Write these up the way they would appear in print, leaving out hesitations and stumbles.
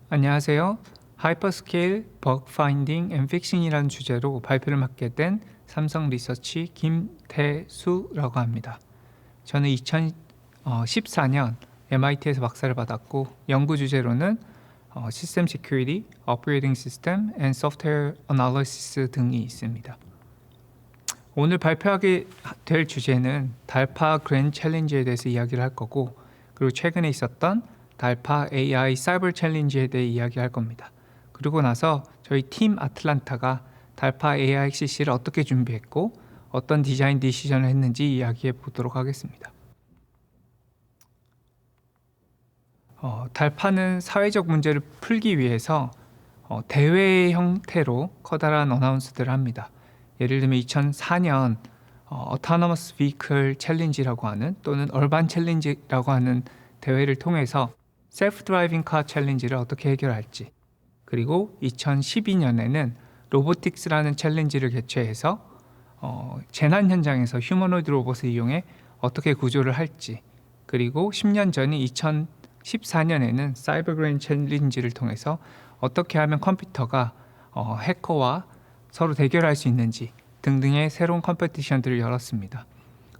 안녕하세요. 하이퍼스케일 버그 파인딩 앤 픽싱이라는 주제로 발표를 맡게 된 삼성 리서치 김태수라고 합니다. 저는 2014년 MIT에서 박사를 받았고 연구 주제로는 시스템 시큐리티, 오퍼레이팅 시스템 앤 소프트웨어 어널리시스 등이 있습니다. 오늘 발표하게 될 주제는 달파 그랜드 챌린지에 대해서 이야기를 할 거고, 그리고 최근에 있었던 달파 AI 사이버 챌린지에 대해 이야기할 겁니다. 그리고 나서 저희 팀 아틀란타가 달파 AI XCC를 어떻게 준비했고 어떤 디자인 디시전을 했는지 이야기해 보도록 하겠습니다. 달파는 사회적 문제를 풀기 위해서 대회 형태로 커다란 어나운스들을 합니다. 예를 들면 2004년 Autonomous Vehicle Challenge라고 하는, 또는 얼반 챌린지라고 하는 대회를 통해서 셀프 드라이빙 카 챌린지를 어떻게 해결할지, 그리고 2012년에는 로보틱스라는 챌린지를 개최해서 재난 현장에서 휴머노이드 로봇을 이용해 어떻게 구조를 할지, 그리고 10년 전인 2014년에는 사이버 그랜드 챌린지를 통해서 어떻게 하면 컴퓨터가 해커와 서로 대결할 수 있는지 등등의 새로운 컴페티션들을 열었습니다.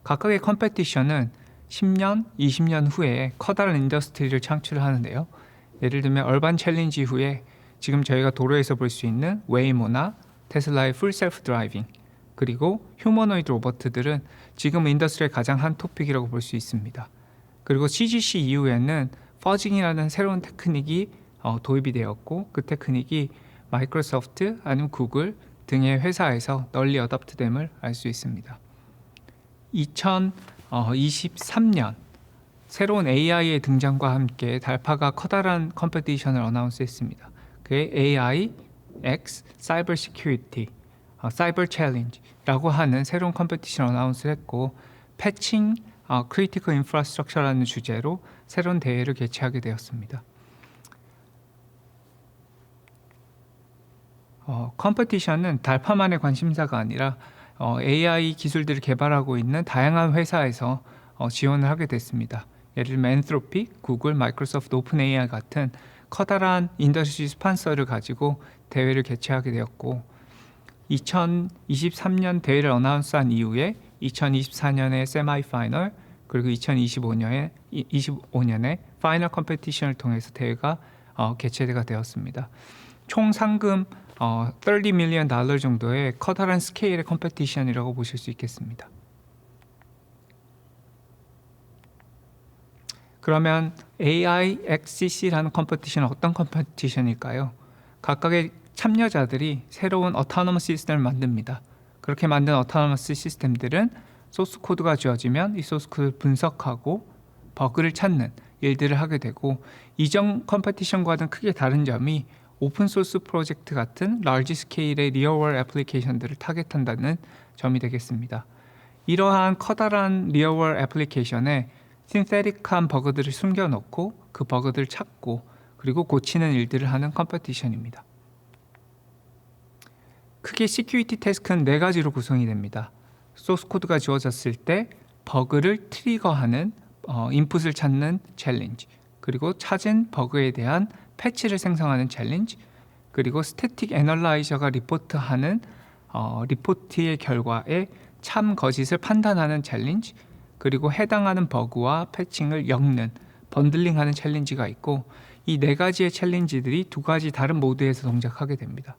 각각의 컴페티션은 10년, 20년 후에 커다란 인더스트리를 창출하는데요. 예를 들면 얼반 챌린지 후에 지금 저희가 도로에서 볼 수 있는 웨이모나 테슬라의 풀 셀프 드라이빙, 그리고 휴머노이드 로버트들은 지금 인더스트리의 가장 한 토픽이라고 볼 수 있습니다. 그리고 CGC 이후에는 퍼징이라는 새로운 테크닉이 도입이 되었고, 그 테크닉이 마이크로소프트 아니면 구글 등의 회사에서 널리 어답트됨을 알 수 있습니다. 2023년 새로운 AI의 등장과 함께 달파가 커다란 컴페티션을 어나운스했습니다. 그게 AI X 사이버 시큐리티, 사이버 챌린지라고 하는 새로운 컴페티션을 어나운스했고, 패칭 크리티컬 인프라스트럭처라는 주제로 새로운 대회를 개최하게 되었습니다. 컴페티션은 달파만의 관심사가 아니라 AI 기술들을 개발하고 있는 다양한 회사에서 지원을 하게 됐습니다. 예를 들면 엔트로피, 구글, 마이크로소프트, 오픈 AI 같은 커다란 인더스트리 스폰서를 가지고 대회를 개최하게 되었고, 2023년 대회를 어나운스한 이후에 2024년에 세마이 파이널, 그리고 2025년에 파이널 컴페티션을 통해서 대회가 개최가 되었습니다. 총 상금 $30 million 정도의 커다란 스케일의 컴페티션이라고 보실 수 있겠습니다. 그러면 AI XCC라는 컴페티션은 어떤 컴페티션일까요? 각각의 참여자들이 새로운 어토노머스 시스템을 만듭니다. 그렇게 만든 어토노머스 시스템들은 소스 코드가 주어지면 이 소스 코드를 분석하고 버그를 찾는 일들을 하게 되고, 이전 컴페티션과는 크게 다른 점이 오픈소스 프로젝트 같은 라지 스케일의 리얼월드 애플리케이션들을 타겟한다는 점이 되겠습니다. 이러한 커다란 리얼월드 애플리케이션에 신세틱한 버그들을 숨겨놓고 그 버그들을 찾고 그리고 고치는 일들을 하는 컴페티션입니다. 크게 시큐리티 태스크는 4가지로 구성이 됩니다. 소스 코드가 주어졌을 때 버그를 트리거하는 인풋을 찾는 챌린지, 그리고 찾은 버그에 대한 패치를 생성하는 챌린지, 그리고 스태틱 애널라이저가 리포트하는 리포트의 결과에 참 거짓을 판단하는 챌린지, 그리고 해당하는 버그와 패칭을 엮는 번들링하는 챌린지가 있고, 이 4가지의 챌린지들이 2가지 다른 모드에서 동작하게 됩니다.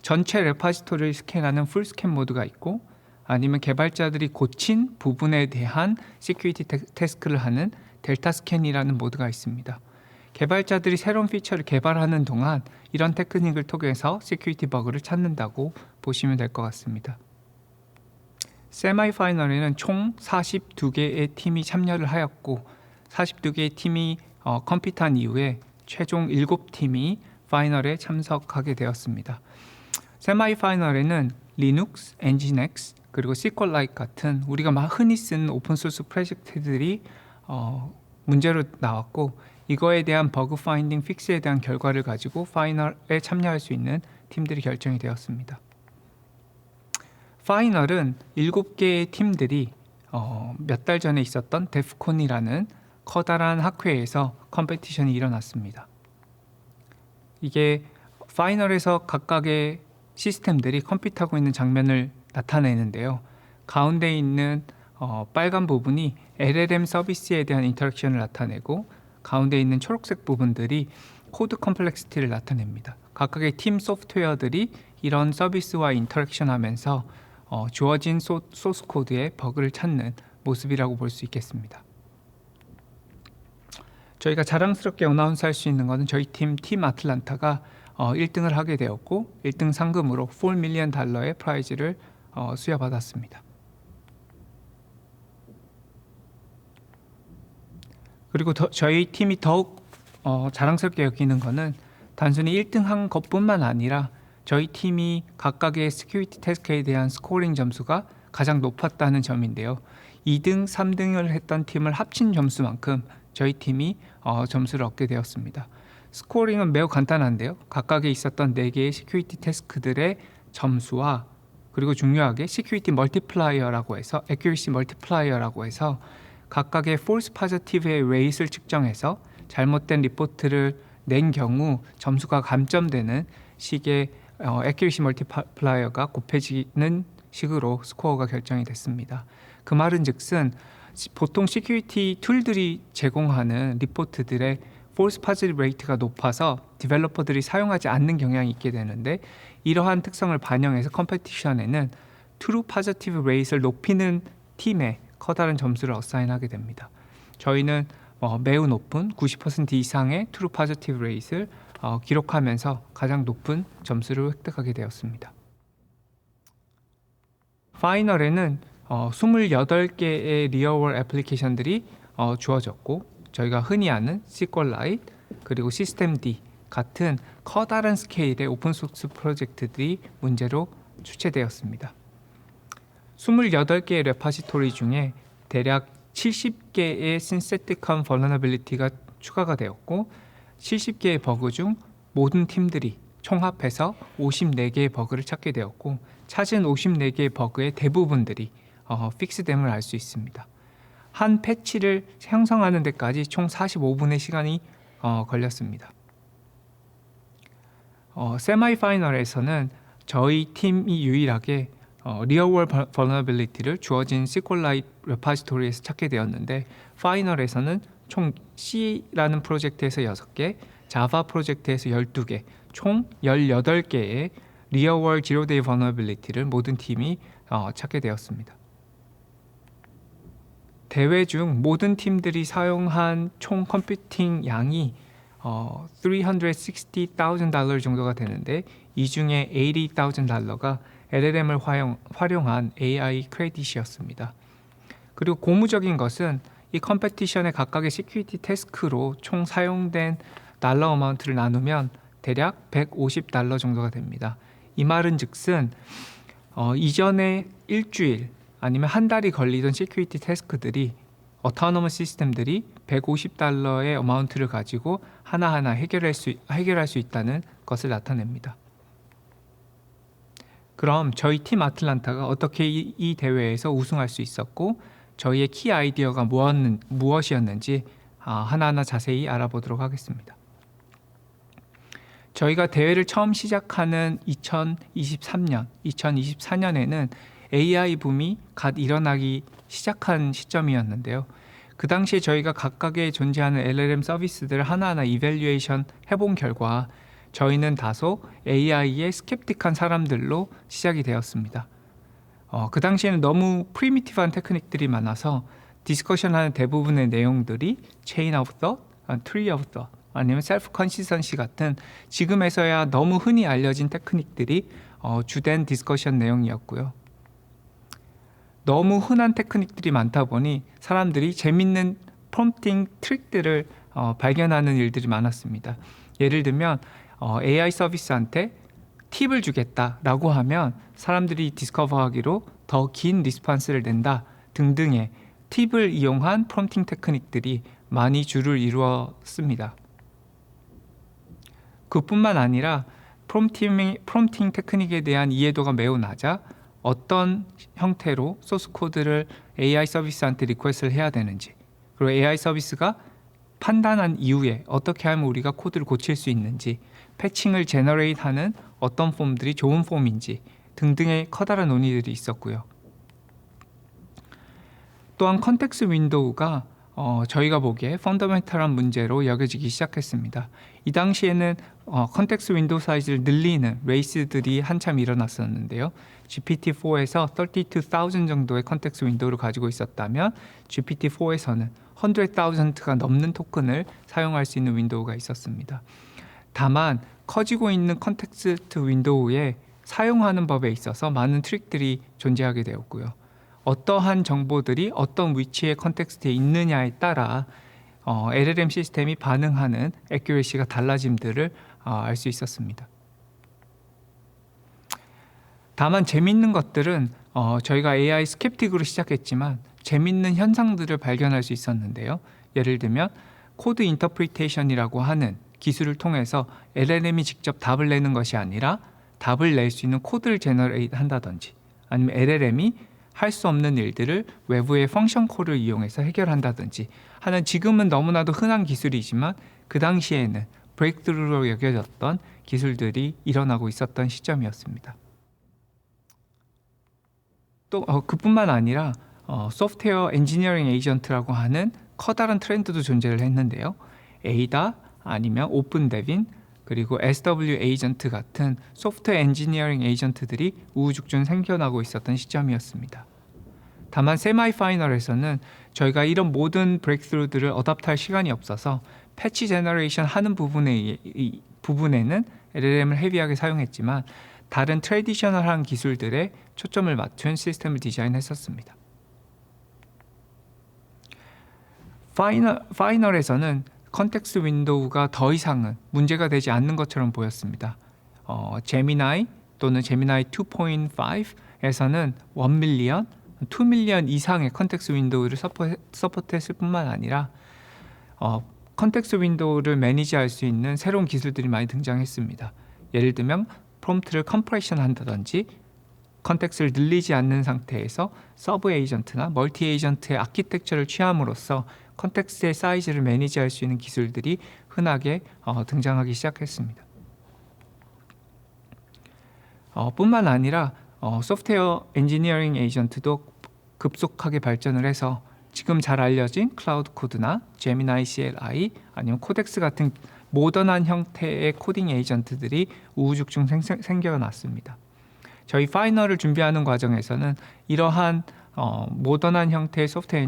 전체 레파지토리를 스캔하는 풀 스캔 모드가 있고, 아니면 개발자들이 고친 부분에 대한 시큐리티 태스크를 하는 델타 스캔이라는 모드가 있습니다. 개발자들이 새로운 피처를 개발하는 동안 이런 테크닉을 통해서 시큐리티 버그를 찾는다고 보시면 될 것 같습니다. 세마이 파이널에는 총 42개의 팀이 참여를 하였고, 42개의 팀이 컴피트한 이후에 최종 7팀이 파이널에 참석하게 되었습니다. 세마이 파이널에는 리눅스, 엔진엑스, 그리고 시퀄라이트 같은 우리가 흔히 쓰는 오픈소스 프로젝트들이 문제로 나왔고, 이거에 대한 버그 파인딩 픽스에 대한 결과를 가지고 파이널에 참여할 수 있는 팀들이 결정이 되었습니다. 파이널은 7개의 팀들이 몇 달 전에 있었던 데프콘이라는 커다란 학회에서 컴페티션이 일어났습니다. 이게 파이널에서 각각의 시스템들이 컴퓨트하고 있는 장면을 나타내는데요. 가운데 있는 빨간 부분이 LLM 서비스에 대한 인터랙션을 나타내고 가운데 있는 초록색 부분들이 코드 컴플렉시티를 나타냅니다. 각각의 팀 소프트웨어들이 이런 서비스와 인터랙션 하면서 주어진 소스 코드의 버그를 찾는 모습이라고 볼 수 있겠습니다. 저희가 자랑스럽게 어나운스할 수 있는 것은 저희 팀 아틀란타가 1등을 하게 되었고 1등 상금으로 $4 million 의 프라이즈를 수여받았습니다. 그리고 저희 팀이 더욱 자랑스럽게 여기는 것은 단순히 1등 한 것뿐만 아니라 저희 팀이 각각의 시큐리티 태스크에 대한 스코어링 점수가 가장 높았다는 점인데요. 2등, 3등을 했던 팀을 합친 점수만큼 저희 팀이 점수를 얻게 되었습니다. 스코어링은 매우 간단한데요. 각각에 있었던 4개의 시큐리티 태스크들의 점수와 그리고 중요하게 시큐리티 멀티플라이어라고 해서 accuracy 멀티플라이어라고 해서 각각의 false positive의 레이트를 측정해서 잘못된 리포트를 낸 경우 점수가 감점되는 식의 accuracy 멀티플라이어가 곱해지는 식으로 스코어가 결정이 됐습니다. 그 말은 즉슨 보통 시큐리티 툴들이 제공하는 리포트들의 false positive rate가 높아서 디벨로퍼들이 사용하지 않는 경향이 있게 되는데 이러한 특성을 반영해서 컴페티션에는 true positive rate를 높이는 팀에 커다란 점수를 어사인하게 됩니다. 저희는 매우 높은 90% 이상의 true positive rate를 기록하면서 가장 높은 점수를 획득하게 되었습니다. 파이널에는 28개의 리얼월 애플리케이션들이 주어졌고 저희가 흔히 아는 SQLite 그리고 시스템D 같은 커다란 스케일의 오픈소스 프로젝트들이 문제로 출제되었습니다. 28개의 레파지토리 중에 대략 70개의 synthetic한 vulnerability가 추가가 되었고 70개의 버그 중 모든 팀들이 총합해서 54개의 버그를 찾게 되었고 찾은 54개의 버그의 대부분들이 픽스됨을 알 수 있습니다. 한 패치를 형성하는 데까지 총 45분의 시간이 걸렸습니다. 세마이 파이널에서는 저희 팀이 유일하게 리얼월 vulnerability를 주어진 SQLite 레파지토리에서 찾게 되었는데 파이널에서는 총 C라는 프로젝트에서 6개, 자바 프로젝트에서 12개, 총 18개의 리얼월 Zero Day vulnerability를 모든 팀이 찾게 되었습니다. 대회 중 모든 팀들이 사용한 총 컴퓨팅 양이 $360,000 정도가 되는데 이 중에 $80,000가 LLM을 활용한 AI 크레딧이었습니다. 그리고 고무적인 것은 이 컴페티션의 각각의 시큐리티 태스크로 총 사용된 달러 어마운트를 나누면 대략 $150 정도가 됩니다. 이 말은 즉슨 이전에 일주일 아니면 한 달이 걸리던 시큐리티 태스크들이 어토노머스 시스템들이 $150의 어마운트를 가지고 하나하나 해결할 수 있다는 것을 나타냅니다. 그럼 저희 팀 아틀란타가 어떻게 이 대회에서 우승할 수 있었고 저희의 키 아이디어가 무엇이었는지 하나하나 자세히 알아보도록 하겠습니다. 저희가 대회를 처음 시작하는 2024년에는 AI 붐이 갓 일어나기 시작한 시점이었는데요. 그 당시에 저희가 각각의 존재하는 LLM 서비스들을 하나하나 이밸류에이션 해본 결과 저희는 다소 AI에 스캡틱한 사람들로 시작이 되었습니다. 그 당시에는 너무 프리미티브한 테크닉들이 많아서 디스커션하는 대부분의 내용들이 Chain of Thought, Tree of Thought 아니면 셀프 컨시스턴시 같은 지금에서야 너무 흔히 알려진 테크닉들이 주된 디스커션 내용이었고요. 너무 흔한 테크닉들이 많다 보니 사람들이 재밌는 프롬프팅 트릭들을 발견하는 일들이 많았습니다. 예를 들면 AI 서비스한테 팁을 주겠다라고 하면 사람들이 디스커버하기로 더 긴 리스폰스를 낸다 등등의 팁을 이용한 프롬프팅 테크닉들이 많이 주를 이루었습니다. 그뿐만 아니라 프롬프팅 테크닉에 대한 이해도가 매우 낮아 어떤 형태로 소스 코드를 AI 서비스한테 리퀘스트를 해야 되는지 그리고 AI 서비스가 판단한 이후에 어떻게 하면 우리가 코드를 고칠 수 있는지 패칭을 제너레이트하는 어떤 폼들이 좋은 폼인지 등등의 커다란 논의들이 있었고요. 또한 컨텍스트 윈도우가 저희가 보기에 펀더멘탈한 문제로 여겨지기 시작했습니다. 이 당시에는 컨텍스트 윈도우 사이즈를 늘리는 레이스들이 한참 일어났었는데요. GPT-4에서 32,000 정도의 컨텍스트 윈도우를 가지고 있었다면 GPT-4에서는 100,000가 넘는 토큰을 사용할 수 있는 윈도우가 있었습니다. 다만 커지고 있는 컨텍스트 윈도우에 사용하는 법에 있어서 많은 트릭들이 존재하게 되었고요. 어떠한 정보들이 어떤 위치의 컨텍스트에 있느냐에 따라 LLM 시스템이 반응하는 애큐레시가 달라짐들을 알 수 있었습니다. 다만 재밌는 것들은 저희가 AI 스캡틱으로 시작했지만 재밌는 현상들을 발견할 수 있었는데요. 예를 들면 코드 인터프리테이션이라고 하는 기술을 통해서 LLM이 직접 답을 내는 것이 아니라 답을 낼 수 있는 코드를 제너레이트 한다든지, 아니면 LLM이 할 수 없는 일들을 외부의 펑션 콜을 이용해서 해결한다든지 하는, 지금은 너무나도 흔한 기술이지만 그 당시에는 브레이크스루로 여겨졌던 기술들이 일어나고 있었던 시점이었습니다. 또 그뿐만 아니라 소프트웨어 엔지니어링 에이전트라고 하는 커다란 트렌드도 존재를 했는데요. 에이다 아니면 오픈 데빈 그리고 SW 에이전트 같은 소프트웨어 엔지니어링 에이전트들이 우후죽순 생겨나고 있었던 시점이었습니다. 다만 세마이 파이널에서는 저희가 이런 모든 브레이크스루들을 어답트할 시간이 없어서 패치 제너레이션 하는 부분에는 LLM을 헤비하게 사용했지만 다른 트래디셔널한 기술들에 초점을 맞춘 시스템을 디자인했었습니다. 파이널에서는 컨텍스트 윈도우가 더 이상은 문제가 되지 않는 것처럼 보였습니다. 제미나이 또는 제미나이 2.5에서는 1밀리언, 2밀리언 이상의 컨텍스트 윈도우를 서포트했을 뿐만 아니라 컨텍스트 윈도우를 매니지할 수 있는 새로운 기술들이 많이 등장했습니다. 예를 들면 프롬프트를 컴프레션 한다든지 컨텍스트를 늘리지 않는 상태에서 서브 에이전트나 멀티 에이전트의 아키텍처를 취함으로써 컨텍스트의 사이즈를 매니지할 수 있는 기술들이 흔하게 등장하기 시작했습니다. 뿐만 아니라 소프트웨어 엔지니어링 에이전트도 급속하게 발전을 해서 지금 잘 알려진 클라우드 코드나 제미나이 CLI 아니면 코덱스 같은 모던한 형태의 코딩 에이전트들이 우후죽순 생겨났습니다. 저희 파이널을 준비하는 과정에서는 이러한 모던한 형태의 소프트웨어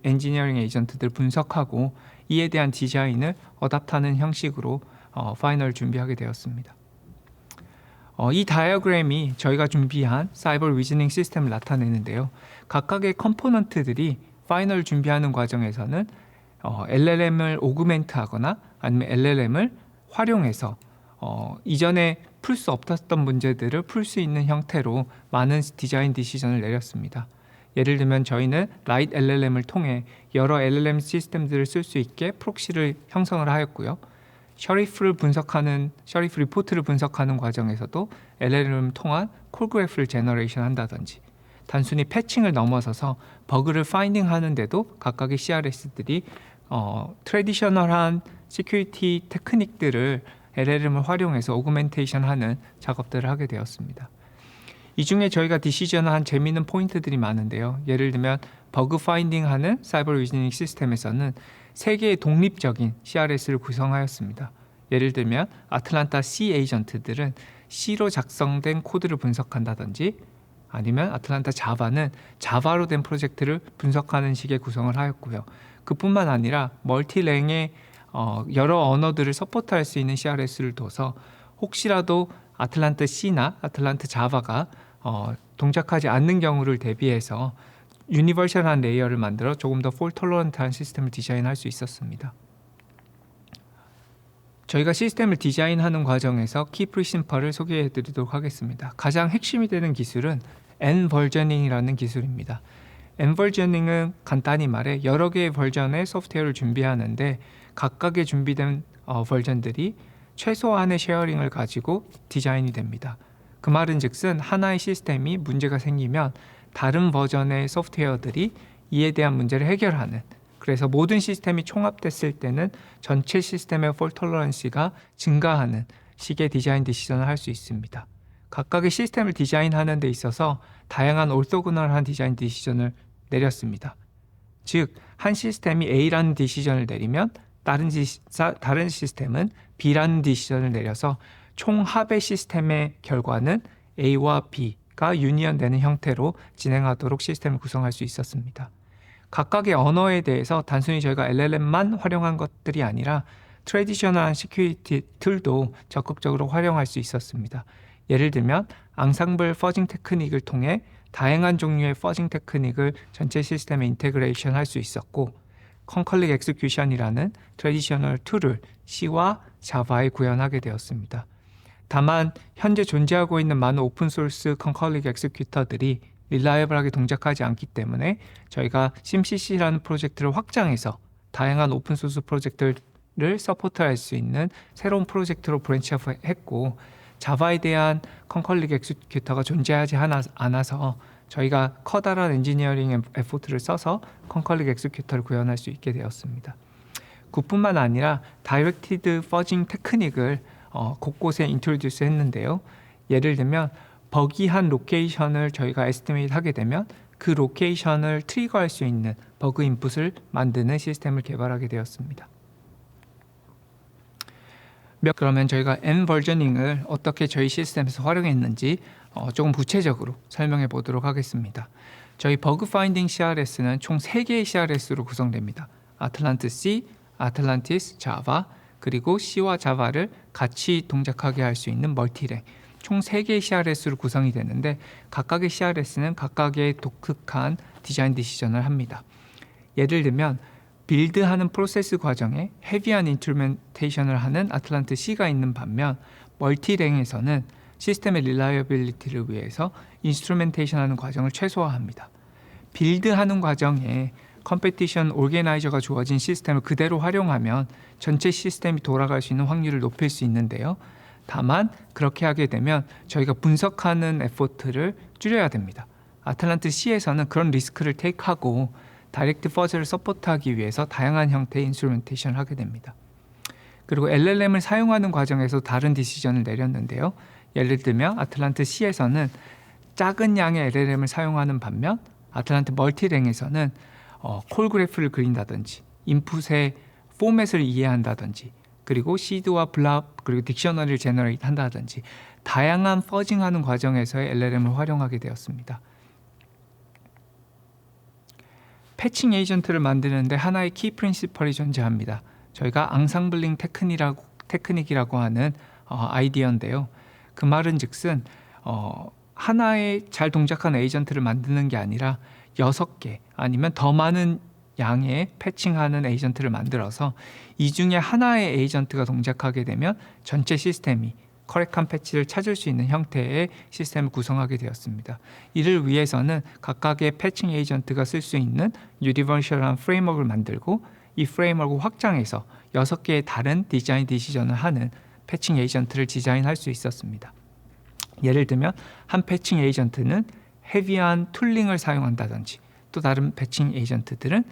엔지니어링 에이전트들을 분석하고 이에 대한 디자인을 어답트하는 형식으로 파이널을 준비하게 되었습니다. 이 다이어그램이 저희가 준비한 사이버 리즈닝 시스템을 나타내는데요. 각각의 컴포넌트들이 파이널을 준비하는 과정에서는 LLM을 오그멘트하거나 아니면 LLM을 활용해서 이전에 풀 수 없었던 문제들을 풀 수 있는 형태로 많은 디자인 디시전을 내렸습니다. 예를 들면 저희는 라이트 LLM을 통해 여러 LLM 시스템들을 쓸 수 있게 프록시를 형성을 하였고요. 셔리프 리포트를 분석하는 과정에서도 LLM을 통한 콜그래프를 제너레이션 한다든지, 단순히 패칭을 넘어서서 버그를 파인딩 하는데도 각각의 CRS들이 트래디셔널한 시큐리티 테크닉들을 LLM을 활용해서 오그멘테이션 하는 작업들을 하게 되었습니다. 이 중에 저희가 디시전을 한 재미있는 포인트들이 많은데요. 예를 들면 버그 파인딩 하는 사이버 리즈닝 시스템에서는 3개의 독립적인 CRS를 구성하였습니다. 예를 들면 아틀란타 C 에이전트들은 C로 작성된 코드를 분석한다든지, 아니면 아틀란타 자바는 자바로 된 프로젝트를 분석하는 식의 구성을 하였고요. 그뿐만 아니라 멀티랭의 여러 언어들을 서포트할 수 있는 CRS를 둬서 혹시라도 아틀란타 C나 아틀란타 자바가 동작하지 않는 경우를 대비해서 유니버셜한 레이어를 만들어 조금 더 폴 톨러런트한 시스템을 디자인할 수 있었습니다. 저희가 시스템을 디자인하는 과정에서 키 프리심펄을 소개해 드리도록 하겠습니다. 가장 핵심이 되는 기술은 N-버저닝이라는 기술입니다. N-버저닝은 간단히 말해 여러 개의 버전의 소프트웨어를 준비하는데 각각의 준비된 버전들이 최소한의 쉐어링을 가지고 디자인이 됩니다. 그 말은 즉슨 하나의 시스템이 문제가 생기면 다른 버전의 소프트웨어들이 이에 대한 문제를 해결하는, 그래서 모든 시스템이 총합됐을 때는 전체 시스템의 폴 톨러런시가 증가하는 식의 디자인 디시전을 할 수 있습니다. 각각의 시스템을 디자인하는 데 있어서 다양한 orthogonal한 디자인 디시전을 내렸습니다. 즉, 한 시스템이 A라는 디시전을 내리면 다른 시스템은 B라는 디시전을 내려서 총합의 시스템의 결과는 A와 B가 유니언되는 형태로 진행하도록 시스템을 구성할 수 있었습니다. 각각의 언어에 대해서 단순히 저희가 LLM만 활용한 것들이 아니라 트래디셔널한 시큐리티 툴도 적극적으로 활용할 수 있었습니다. 예를 들면 앙상블 퍼징 테크닉을 통해 다양한 종류의 퍼징 테크닉을 전체 시스템에 인테그레이션 할 수 있었고, 컨컬릭 엑스큐션이라는 트래디셔널 툴을 C와 자바에 구현하게 되었습니다. 다만 현재 존재하고 있는 많은 오픈소스 컨컬릭 엑스큐터들이 릴라이블하게 동작하지 않기 때문에 저희가 심CC라는 프로젝트를 확장해서 다양한 오픈소스 프로젝트를 서포트할 수 있는 새로운 프로젝트로 브랜치업했고, 자바에 대한 컨컬릭 엑스큐터가 존재하지 않아서 저희가 커다란 엔지니어링 에포트를 써서 컨컬릭 엑스큐터를 구현할 수 있게 되었습니다. 그뿐만 아니라 다이렉티드 퍼징 테크닉을 곳곳에 인트로듀스 했는데요. 예를 들면 버기한 로케이션을 저희가 에스티메이트 하게 되면 그 로케이션을 트리거할 수 있는 버그 인풋을 만드는 시스템을 개발하게 되었습니다. 그러면 저희가 N버저닝을 어떻게 저희 시스템에서 활용했는지 조금 구체적으로 설명해 보도록 하겠습니다. 저희 버그 파인딩 CRS는 총 3개의 CRS로 구성됩니다. 아틀란티스 C, 아틀란티스 자바, 그리고 C와 자바를 같이 동작하게 할 수 있는 멀티랭, 총 3개의 CRS로 구성이 되는데 각각의 CRS는 각각의 독특한 디자인 디시전을 합니다. 예를 들면 빌드하는 프로세스 과정에 헤비한 인스트루멘테이션을 하는 아틀란티스 C가 있는 반면 멀티랭에서는 시스템의 릴라이어빌리티를 위해서 인스트루멘테이션하는 과정을 최소화합니다. 빌드하는 과정에 컴페티션 오르게나이저가 주어진 시스템을 그대로 활용하면 전체 시스템이 돌아갈 수 있는 확률을 높일 수 있는데요. 다만 그렇게 하게 되면 저희가 분석하는 에포트를 줄여야 됩니다. 아틀란티스 C에서는 그런 리스크를 테이크하고 다이렉트 퍼즐을 서포트하기 위해서 다양한 형태의 인스트루멘테이션을 하게 됩니다. 그리고 LLM을 사용하는 과정에서 다른 디시전을 내렸는데요. 예를 들면 아틀란티스 C에서는 작은 양의 LLM을 사용하는 반면 아틀란티스 멀티랭에서는 콜 그래프를 그린다든지 인풋의 포맷을 이해한다든지 그리고 시드와 블랍 그리고 딕셔너리를 제너레이트 한다든지 다양한 퍼징하는 과정에서의 LLM을 활용하게 되었습니다. 패칭 에이전트를 만드는데 하나의 키 프린시펄이 존재합니다. 저희가 앙상블링 테크닉이라고 하는 아이디어인데요. 그 말은 즉슨 하나의 잘 동작하는 에이전트를 만드는 게 아니라 6개 아니면 더 많은 양의 패칭하는 에이전트를 만들어서 이 중에 하나의 에이전트가 동작하게 되면 전체 시스템이 커렉한 패치를 찾을 수 있는 형태의 시스템을 구성하게 되었습니다. 이를 위해서는 각각의 패칭 에이전트가 쓸 수 있는 유니버셜한 프레임워크를 만들고 이 프레임워크를 확장해서 6개의 다른 디자인 디시전을 하는 패칭 에이전트를 디자인할 수 있었습니다. 예를 들면 한 패칭 에이전트는 헤비한 툴링을 사용한다든지 또 다른 패칭 에이전트들은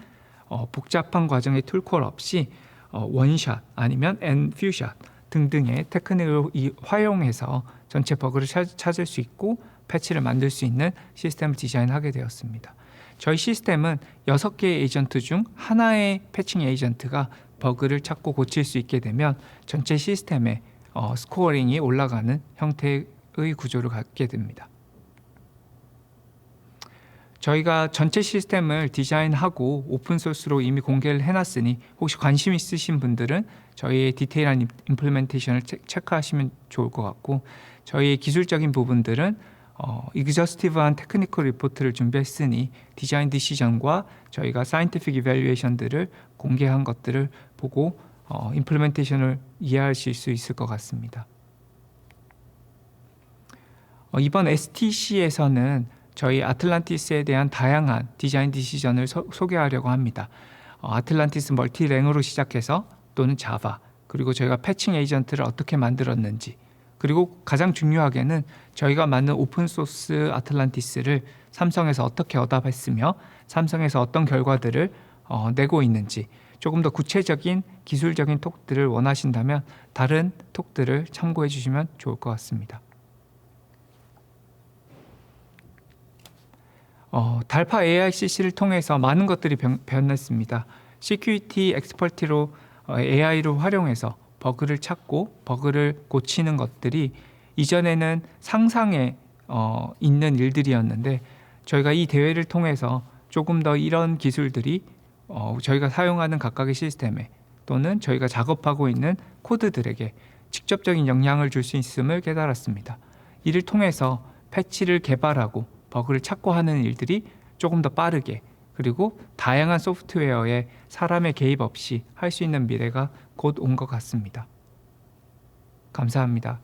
복잡한 과정의 툴콜 없이 원샷 아니면 엔퓨샷 등등의 테크닉을 활용해서 전체 버그를 찾을 수 있고 패치를 만들 수 있는 시스템을 디자인하게 되었습니다. 저희 시스템은 6개의 에이전트 중 하나의 패칭 에이전트가 버그를 찾고 고칠 수 있게 되면 전체 시스템의 스코어링이 올라가는 형태의 구조를 갖게 됩니다. 저희가 전체 시스템을 디자인하고 오픈소스로 이미 공개를 해놨으니 혹시 관심 있으신 분들은 저희의 디테일한 임플리멘테이션을 체크하시면 좋을 것 같고, 저희의 기술적인 부분들은 익저스티브한 테크니컬 리포트를 준비했으니 디자인 디시전과 저희가 사이언티픽 이밸류에이션들을 공개한 것들을 보고 임플리멘테이션을 이해하실 수 있을 것 같습니다. 이번 STC에서는 저희 아틀란티스에 대한 다양한 디자인 디시전을 소개하려고 합니다. 아틀란티스 멀티랭으로 시작해서 또는 자바, 그리고 저희가 패칭 에이전트를 어떻게 만들었는지, 그리고 가장 중요하게는 저희가 만든 오픈소스 아틀란티스를 삼성에서 어떻게 어답했으며 삼성에서 어떤 결과들을 내고 있는지, 조금 더 구체적인 기술적인 톡들을 원하신다면 다른 톡들을 참고해 주시면 좋을 것 같습니다. 달파 AICC를 통해서 많은 것들이 변했습니다. Security Expert로 AI를 활용해서 버그를 찾고 버그를 고치는 것들이 이전에는 상상에 있는 일들이었는데 저희가 이 대회를 통해서 조금 더 이런 기술들이 저희가 사용하는 각각의 시스템에 또는 저희가 작업하고 있는 코드들에게 직접적인 영향을 줄 수 있음을 깨달았습니다. 이를 통해서 패치를 개발하고 버그를 찾고 하는 일들이 조금 더 빠르게 그리고 다양한 소프트웨어에 사람의 개입 없이 할 수 있는 미래가 곧 온 것 같습니다. 감사합니다.